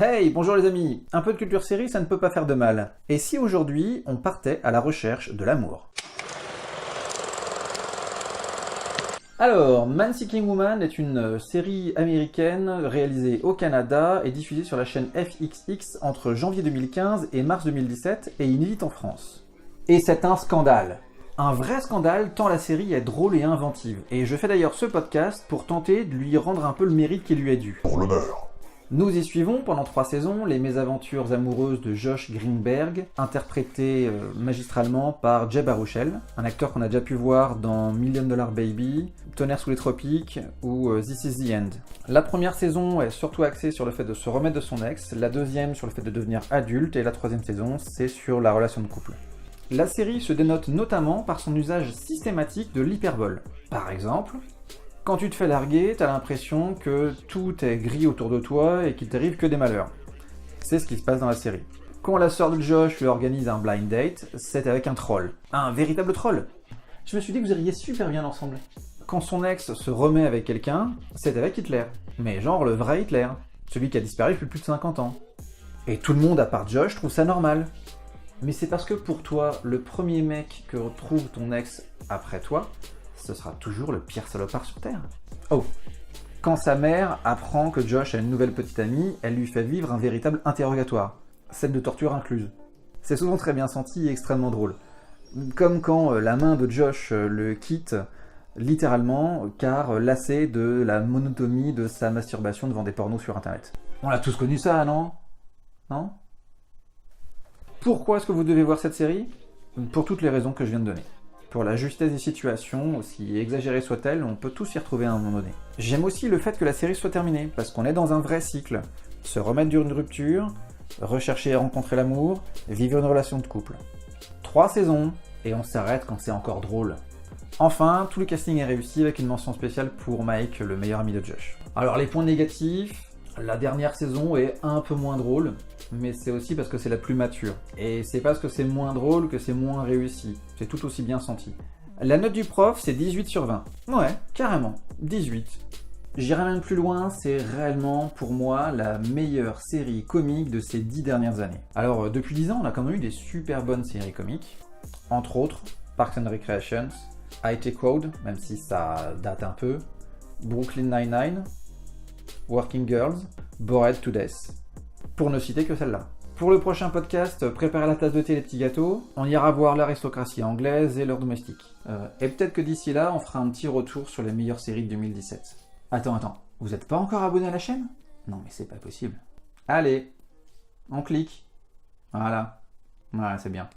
Hey, bonjour les amis. Un peu de culture série, ça ne peut pas faire de mal. Et si aujourd'hui, on partait à la recherche de l'amour? Alors, Man Seeking Woman est une série américaine réalisée au Canada et diffusée sur la chaîne FXX entre janvier 2015 et mars 2017 et inédite en France. Et c'est un scandale. Un vrai scandale tant la série est drôle et inventive. Et je fais d'ailleurs ce podcast pour tenter de lui rendre un peu le mérite qui lui est dû. Pour l'honneur. Nous y suivons pendant 3 saisons les mésaventures amoureuses de Josh Greenberg, interprété magistralement par Jay Baruchel, un acteur qu'on a déjà pu voir dans Million Dollar Baby, Tonnerre sous les tropiques ou This is the End. La première saison est surtout axée sur le fait de se remettre de son ex, la deuxième sur le fait de devenir adulte et la troisième saison c'est sur la relation de couple. La série se dénote notamment par son usage systématique de l'hyperbole. Par exemple, quand tu te fais larguer, t'as l'impression que tout est gris autour de toi et qu'il t'arrive que des malheurs. C'est ce qui se passe dans la série. Quand la sœur de Josh lui organise un blind date, c'est avec un troll. Un véritable troll. Je me suis dit que vous iriez super bien ensemble. Quand son ex se remet avec quelqu'un, c'est avec Hitler. Mais genre le vrai Hitler. Celui qui a disparu depuis plus de 50 ans. Et tout le monde à part Josh trouve ça normal. Mais c'est parce que pour toi, le premier mec que retrouve ton ex après toi, ce sera toujours le pire salopard sur Terre. Oh, quand sa mère apprend que Josh a une nouvelle petite amie, elle lui fait vivre un véritable interrogatoire, scène de torture incluse. C'est souvent très bien senti et extrêmement drôle. Comme quand la main de Josh le quitte, littéralement, car lassé de la monotonie de sa masturbation devant des pornos sur internet. On l'a tous connu ça, non? Non? Pourquoi est-ce que vous devez voir cette série? Pour toutes les raisons que je viens de donner. Pour la justesse des situations, aussi exagérées soient-elles, on peut tous s'y retrouver à un moment donné. J'aime aussi le fait que la série soit terminée, parce qu'on est dans un vrai cycle. Se remettre d'une rupture, rechercher et rencontrer l'amour, vivre une relation de couple. 3 saisons, et on s'arrête quand c'est encore drôle. Enfin, tout le casting est réussi avec une mention spéciale pour Mike, le meilleur ami de Josh. Alors les points négatifs, la dernière saison est un peu moins drôle, mais c'est aussi parce que c'est la plus mature. Et c'est parce que c'est moins drôle que c'est moins réussi. C'est tout aussi bien senti. La note du prof, c'est 18 sur 20. Ouais, carrément, 18. J'irai même plus loin, c'est réellement pour moi la meilleure série comique de ces 10 dernières années. Alors depuis 10 ans, on a quand même eu des super bonnes séries comiques. Entre autres, Parks and Recreations, IT Crowd, même si ça date un peu, Brooklyn Nine-Nine, Working Girls, Bored to Death. Pour ne citer que celle-là. Pour le prochain podcast, préparez la tasse de thé et les petits gâteaux. On ira voir l'aristocratie anglaise et leur domestique. Et peut-être que d'ici là, on fera un petit retour sur les meilleures séries de 2017. Attends, vous n'êtes pas encore abonné à la chaîne? Non mais c'est pas possible. Allez, on clique. Voilà. Voilà, c'est bien.